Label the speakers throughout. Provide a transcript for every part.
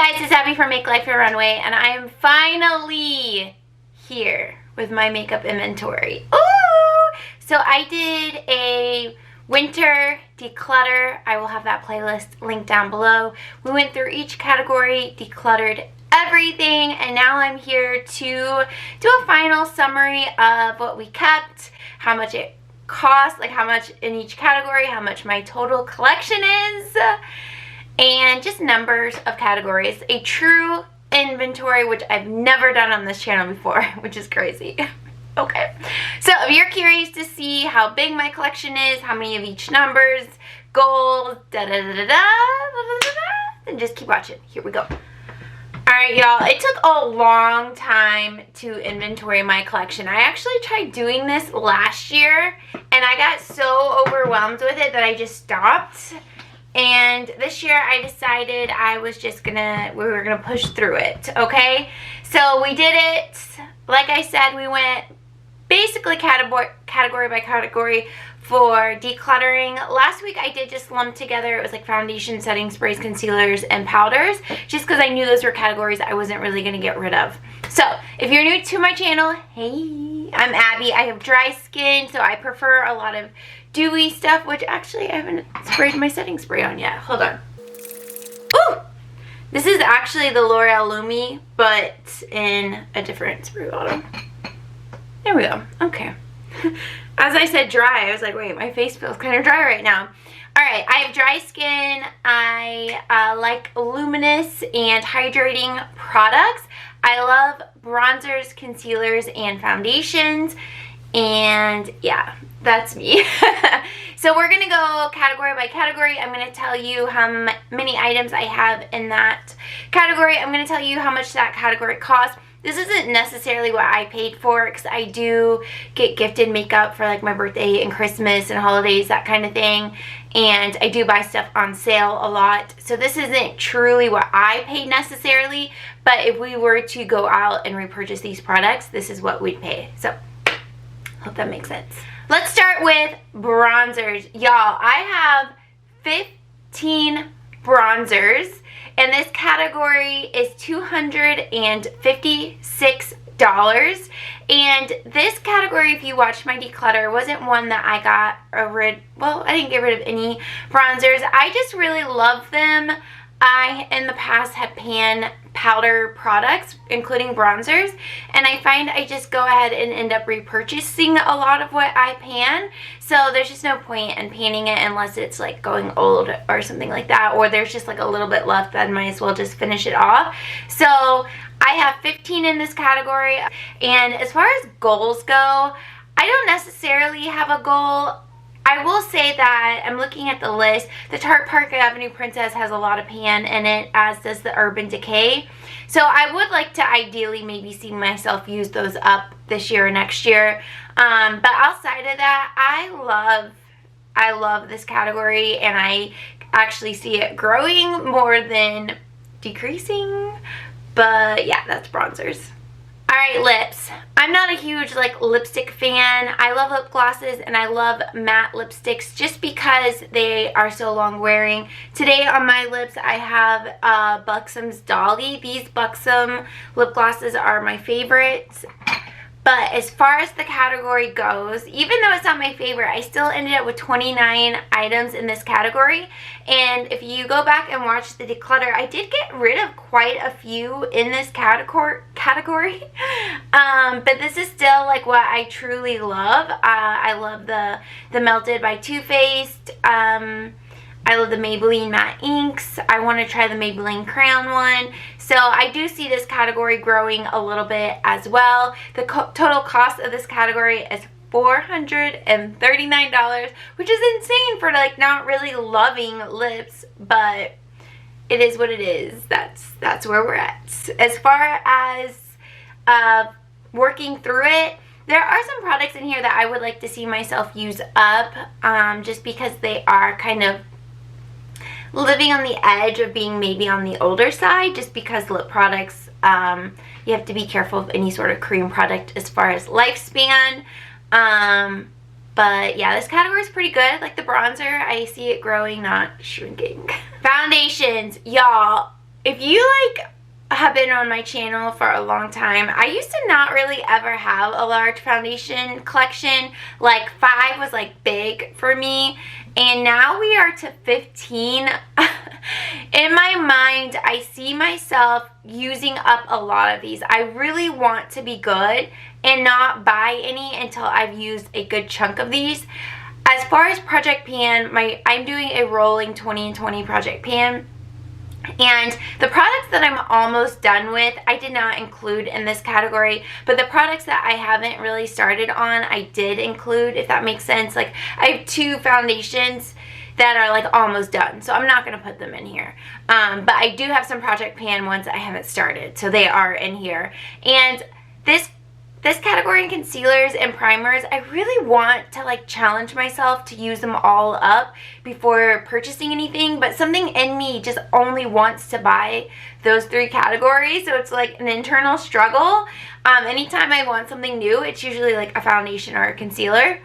Speaker 1: Hey guys, it's Abby from Make Life Your Runway, and I am finally here with my makeup inventory. Ooh! So I did a winter declutter. I will have that playlist linked down below. We went through each category, decluttered everything, and now I'm here to do a final summary of what we kept, how much it cost, like how much in each category, how much my total collection is, and just numbers of categories. A true inventory, which I've never done on this channel before, which is crazy. Okay, so if you're curious to see how big my collection is, how many of each numbers, gold, then just keep watching. Here we go. Alright, y'all, it took a long time to inventory my collection. I actually tried doing this last year, and I got so overwhelmed with it that I just stopped. And this year I decided we were gonna push through it, okay? So we did it, like I said, we went basically category by category for decluttering. Last week I did just lump together, it was like foundation, setting sprays, concealers, and powders, just because I knew those were categories I wasn't really gonna get rid of. So if you're new to my channel, hey, I'm Abby. I have dry skin, so I prefer a lot of dewy stuff, which actually I haven't sprayed my setting spray on yet. Hold on. Ooh! This is actually the L'Oreal Lumi, but in a different spray bottle. There we go. Okay. As I said dry, I was like, wait, my face feels kind of dry right now. Alright, I have dry skin. I like luminous and hydrating products. I love bronzers, concealers, and foundations. And yeah, that's me. So we're going to go category by category. I'm going to tell you how many items I have in that category. I'm going to tell you how much that category costs. This isn't necessarily what I paid for, because I do get gifted makeup for like my birthday and Christmas and holidays, that kind of thing. And I do buy stuff on sale a lot. So this isn't truly what I paid necessarily, but if we were to go out and repurchase these products, this is what we'd pay. So hope that makes sense. Let's start with bronzers. Y'all, I have 15 bronzers, and this category is $256. And this category, if you watched my declutter, wasn't one that I got well, I didn't get rid of any bronzers. I just really love them. I, in the past, had pan powder products, including bronzers, and I find I just go ahead and end up repurchasing a lot of what I pan, so there's just no point in panning it unless it's like going old or something like that, or there's just like a little bit left, then might as well just finish it off. So I have 15 in this category, and as far as goals go, I don't necessarily have a goal. I will say that I'm looking at the list. The Tarte Park Avenue Princess has a lot of pan in it, as does the Urban Decay. So I would like to ideally maybe see myself use those up this year or next year. But outside of that, I love this category, and I actually see it growing more than decreasing. But yeah, that's bronzers. Alright, lips. I'm not a huge like lipstick fan. I love lip glosses and I love matte lipsticks just because they are so long wearing. Today on my lips I have Buxom's Dolly. These Buxom lip glosses are my favorites. But as far as the category goes, even though it's not my favorite, I still ended up with 29 items in this category. And if you go back and watch the declutter, I did get rid of quite a few in this category. But this is still like what I truly love. I love the Melted by Too Faced. I love the Maybelline Matte Inks. I want to try the Maybelline Crayon one. So I do see this category growing a little bit as well. The total cost of this category is $439, which is insane for like not really loving lips, but it is what it is. That's where we're at. As far as working through it, there are some products in here that I would like to see myself use up, just because they are kind of living on the edge of being maybe on the older side, just because lip products, you have to be careful of any sort of cream product as far as lifespan. But yeah, this category is pretty good. Like the bronzer, I see it growing, not shrinking. Foundations, y'all. if you like have been on my channel for a long time, I used to not really ever have a large foundation collection. Like 5 was like big for me, and now we are to 15. In my mind, I see myself using up a lot of these. I really want to be good and not buy any until I've used a good chunk of these. As far as project pan, I'm doing a rolling 20 and 20 project pan. And the products that I'm almost done with, I did not include in this category, but the products that I haven't really started on, I did include, if that makes sense. Like, I have 2 foundations that are like almost done, so I'm not going to put them in here. But I do have some project pan ones that I haven't started, so they are in here. And this category in concealers and primers, I really want to like challenge myself to use them all up before purchasing anything, but something in me just only wants to buy those 3 categories, so it's like an internal struggle. Anytime I want something new, it's usually like a foundation or a concealer.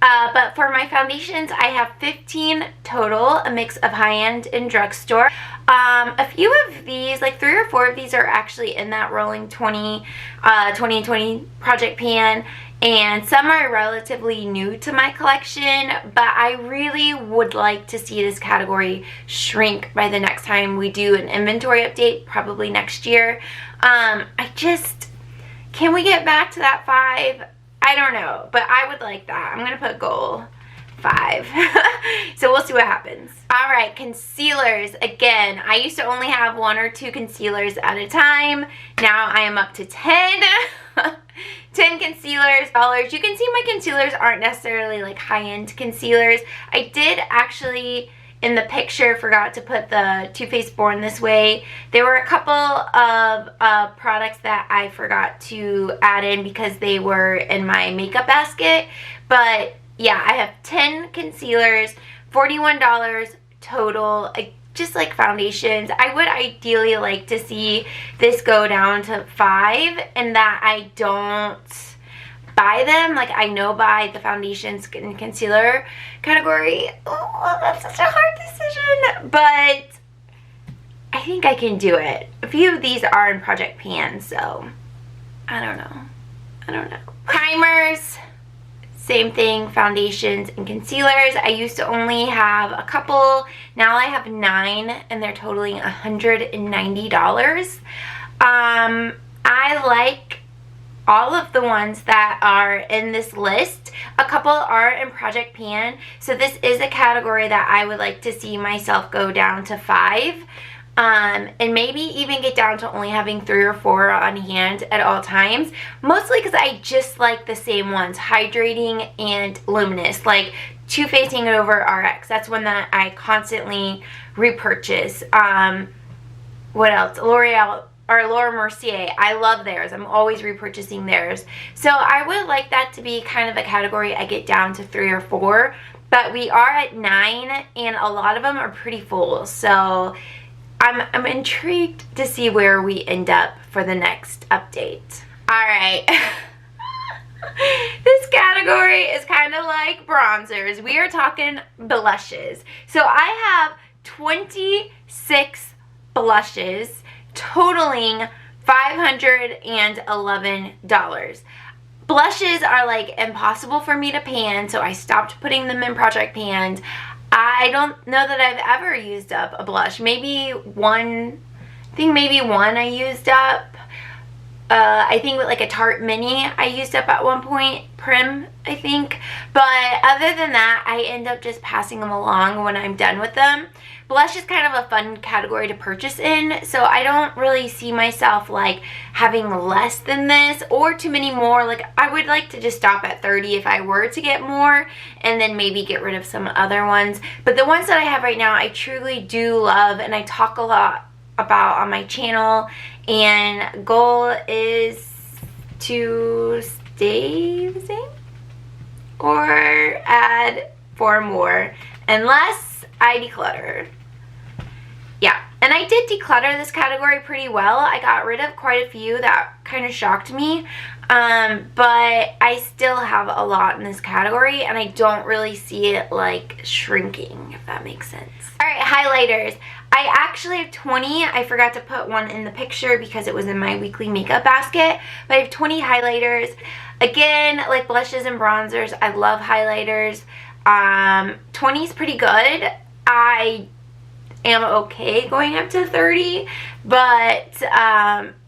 Speaker 1: But for my foundations, I have 15 total, a mix of high-end and drugstore. A few of these, like 3 or 4 of these, are actually in that rolling 20 project pan, and some are relatively new to my collection, but I really would like to see this category shrink by the next time we do an inventory update, probably next year. Can we get back to that 5? I don't know, but I would like that. I'm going to put goal 5. So we'll see what happens. Alright, concealers. Again, I used to only have 1 or 2 concealers at a time. Now I am up to 10. 10 concealers. You can see my concealers aren't necessarily like high-end concealers. I did actually, in the picture, forgot to put the Too Faced Born This Way. There were a couple of products that I forgot to add in because they were in my makeup basket. But yeah, I have 10 concealers, $41 total, just like foundations. I would ideally like to see this go down to 5 and that I don't buy them. Like, I know by the foundations and concealer category. Oh, that's such a hard decision, but I think I can do it. A few of these are in project pan, so I don't know. Primers, same thing, foundations and concealers. I used to only have a couple. Now I have 9, and they're totaling $190. I like all of the ones that are in this list. A couple are in project pan, so this is a category that I would like to see myself go down to 5, and maybe even get down to only having 3 or 4 on hand at all times, mostly because I just like the same ones, hydrating and luminous, like Too Faced Hangover RX. That's one that I constantly repurchase. What else? L'Oreal or Laura Mercier. I love theirs. I'm always repurchasing theirs. So I would like that to be kind of a category I get down to 3 or 4. But we are at 9, and a lot of them are pretty full. So I'm intrigued to see where we end up for the next update. Alright. This category is kind of like bronzers. We are talking blushes. So I have 26 blushes totaling $511. Blushes are like impossible for me to pan, so I stopped putting them in project pans. I don't know that I've ever used up a blush. Maybe one, I think maybe one I used up. I think with like a Tarte Mini I used up at one point, Prim, I think. But other than that, I end up just passing them along when I'm done with them. Blush is kind of a fun category to purchase in, so I don't really see myself like having less than this or too many more. Like, I would like to just stop at 30 if I were to get more, and then maybe get rid of some other ones. But the ones that I have right now, I truly do love, and I talk a lot about on my channel, and goal is to stay the same or add 4 more unless I declutter. Yeah, And I did declutter this category pretty well. I got rid of quite a few that kind of shocked me. But I still have a lot in this category, and I don't really see it like shrinking, if that makes sense. Alright, highlighters. I actually have 20. I forgot to put one in the picture because it was in my weekly makeup basket. But I have 20 highlighters. Again, like blushes and bronzers, I love highlighters. 20 is pretty good. I am okay going up to 30, but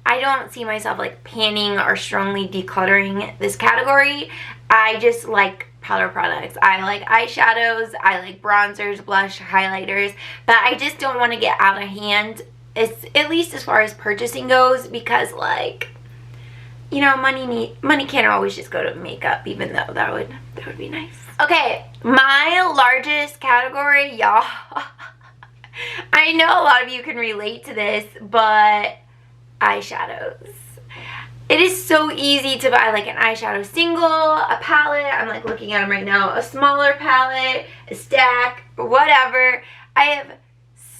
Speaker 1: I don't see myself like panning or strongly decluttering this category. I just like powder products. I like eyeshadows, I like bronzers, blush, highlighters, but I just don't want to get out of hand, at least as far as purchasing goes, because like, you know, money can't always just go to makeup, even though that would be nice. Okay, my largest category, y'all. I know a lot of you can relate to this, but eyeshadows. It is so easy to buy like an eyeshadow single, a palette, I'm like looking at them right now, a smaller palette, a stack, whatever. I have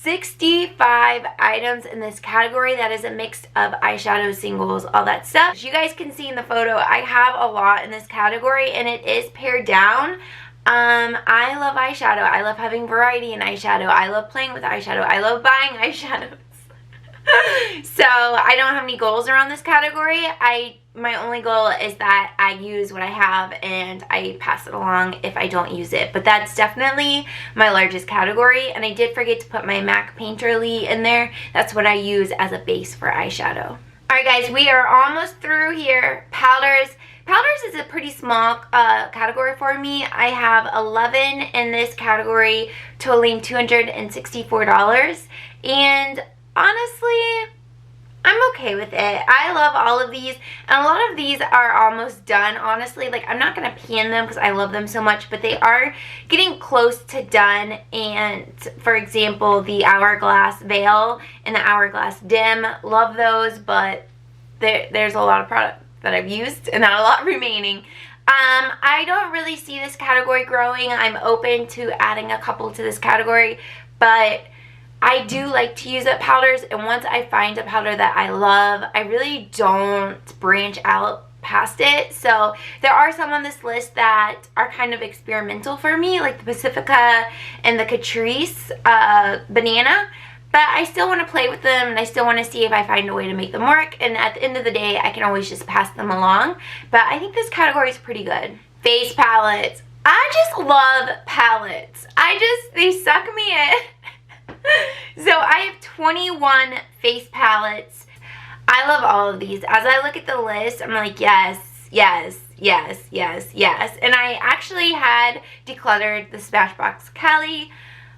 Speaker 1: 65 items in this category. That is a mix of eyeshadow singles, all that stuff. As you guys can see in the photo, I have a lot in this category, and it is pared down. I love eyeshadow. I love having variety in eyeshadow. I love playing with eyeshadow. I love buying eyeshadows. So I don't have any goals around this category. My only goal is that I use what I have and I pass it along if I don't use it. But that's definitely my largest category. And I did forget to put my MAC Painterly in there. That's what I use as a base for eyeshadow. Alright guys, we are almost through here. Powders. Powders is a pretty small category for me. I have 11 in this category, totaling $264. And honestly, I'm okay with it. I love all of these, and a lot of these are almost done, honestly. Like, I'm not going to pan them because I love them so much, but they are getting close to done. And, for example, the Hourglass Veil and the Hourglass Dim, love those, but there's a lot of product that I've used and not a lot remaining. I don't really see this category growing. I'm open to adding a couple to this category, but I do like to use up powders, and once I find a powder that I love, I really don't branch out past it. So there are some on this list that are kind of experimental for me, like the Pacifica and the Catrice Banana, but I still want to play with them, and I still want to see if I find a way to make them work, and at the end of the day, I can always just pass them along. But I think this category is pretty good. Face palettes. I just love palettes. They suck me in. So I have 21 face palettes. I love all of these. As I look at the list, I'm like, yes, yes, yes, yes, yes. And I actually had decluttered the Smashbox Cali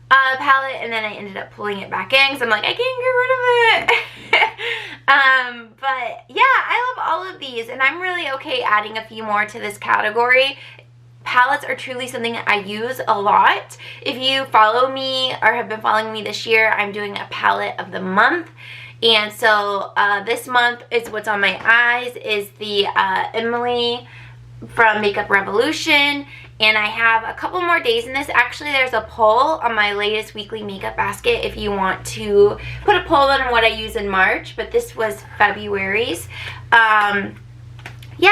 Speaker 1: palette, and then I ended up pulling it back in because I'm like, I can't get rid of it. But yeah, I love all of these, and I'm really okay adding a few more to this category. Palettes are truly something I use a lot. If you follow me or have been following me this year, I'm doing a palette of the month. And so this month is what's on my eyes is the Emily from Makeup Revolution. And I have a couple more days in this. Actually, there's a poll on my latest weekly makeup basket if you want to put a poll on what I use in March. But this was February's. Yeah,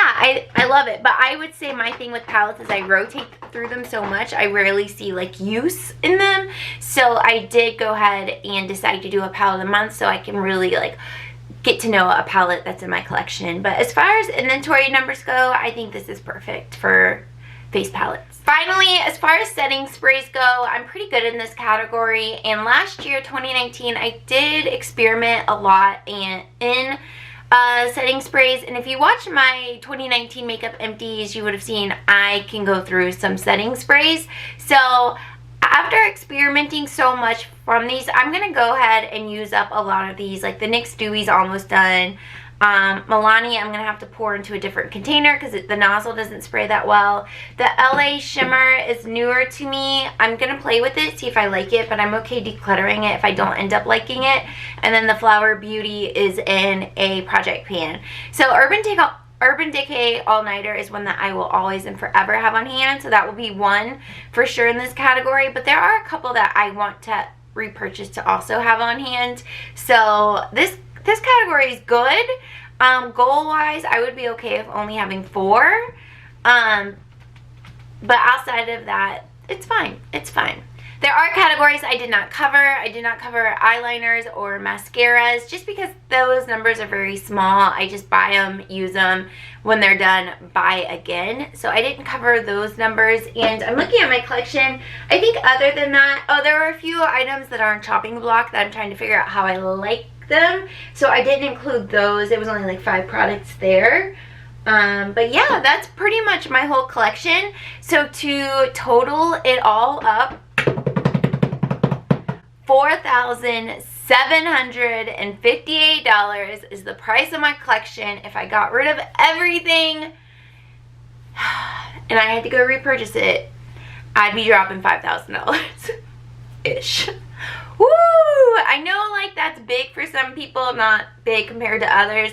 Speaker 1: I love it, but I would say my thing with palettes is I rotate through them so much, I rarely see like use in them. So I did go ahead and decide to do a palette of the month so I can really like get to know a palette that's in my collection. But as far as inventory numbers go, I think this is perfect for face palettes. Finally, as far as setting sprays go, I'm pretty good in this category. And last year, 2019, I did experiment a lot in setting sprays, and if you watch my 2019 makeup empties, you would have seen I can go through some setting sprays. So after experimenting so much from these, I'm gonna go ahead and use up a lot of these. Like the NYX Dewey's almost done. Milani, I'm gonna have to pour into a different container because the nozzle doesn't spray that well. The LA Shimmer is newer to me. I'm gonna play with it, see if I like it, but I'm okay decluttering it if I don't end up liking it. And then the Flower Beauty is in a project pan. So Urban Decay All Nighter is one that I will always and forever have on hand. So that will be one for sure in this category. But there are a couple that I want to repurchase to also have on hand. So this category is good. Goal-wise, I would be okay with only having 4. But outside of that, it's fine. It's fine. There are categories I did not cover. I did not cover eyeliners or mascaras just because those numbers are very small. I just buy them, use them. When they're done, buy again. So I didn't cover those numbers. And I'm looking at my collection. I think other than that, oh, there are a few items that are on chopping block that I'm trying to figure out how I like them. So I didn't include those. It was only like 5 products there. But yeah, that's pretty much my whole collection. So to total it all up, $4,758 is the price of my collection. If I got rid of everything and I had to go repurchase it, I'd be dropping $5,000 ish. Woo! I know like that's big for some people, not big compared to others,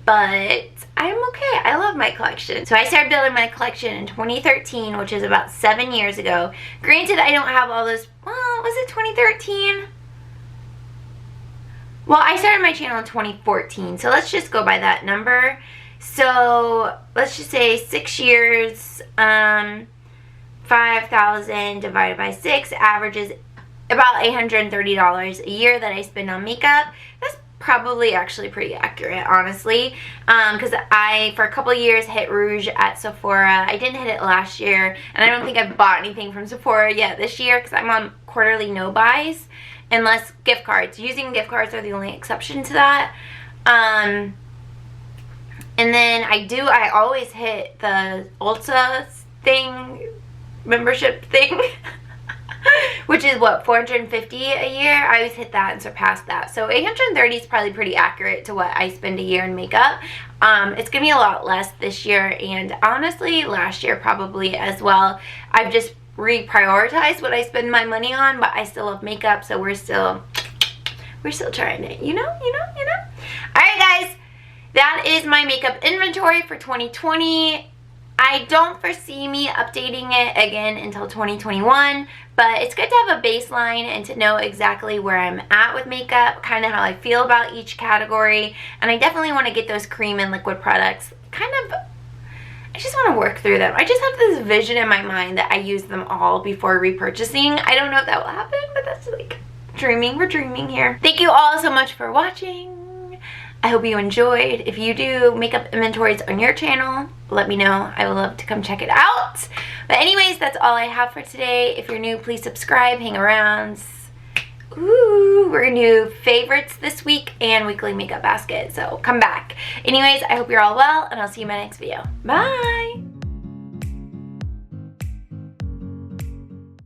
Speaker 1: but I'm okay. I love my collection. So I started building my collection in 2013, which is about 7 years ago. Granted, I don't have all those, well, was it 2013? Well, I started my channel in 2014, so let's just go by that number. So let's just say 6 years, 5,000 divided by 6 averages about $830 a year that I spend on makeup. That's probably actually pretty accurate, honestly, because I for a couple years hit Rouge at Sephora. I didn't hit it last year, and I don't think I've bought anything from Sephora yet this year because I'm on quarterly no buys unless gift cards. Using gift cards are the only exception to that. And then I always hit the Ulta thing, membership thing, which is what, $450 a year. I always hit that and surpass that. So $830 is probably pretty accurate to what I spend a year in makeup. It's gonna be a lot less this year, and honestly last year probably as well. I've just reprioritized what I spend my money on, but I still love makeup, so we're still trying it, you know. Alright guys, that is my makeup inventory for 2020. I don't foresee me updating it again until 2021, but it's good to have a baseline and to know exactly where I'm at with makeup, kind of how I feel about each category, and I definitely want to get those cream and liquid products I just want to work through them. I just have this vision in my mind that I use them all before repurchasing. I don't know if that will happen, but that's like dreaming. We're dreaming here. Thank you all so much for watching. I hope you enjoyed. If you do makeup inventories on your channel, let me know. I would love to come check it out. But anyways, that's all I have for today. If you're new, please subscribe, hang around. Ooh, we're gonna do favorites this week and weekly makeup basket, so come back. Anyways, I hope you're all well, and I'll see you in my next video. Bye!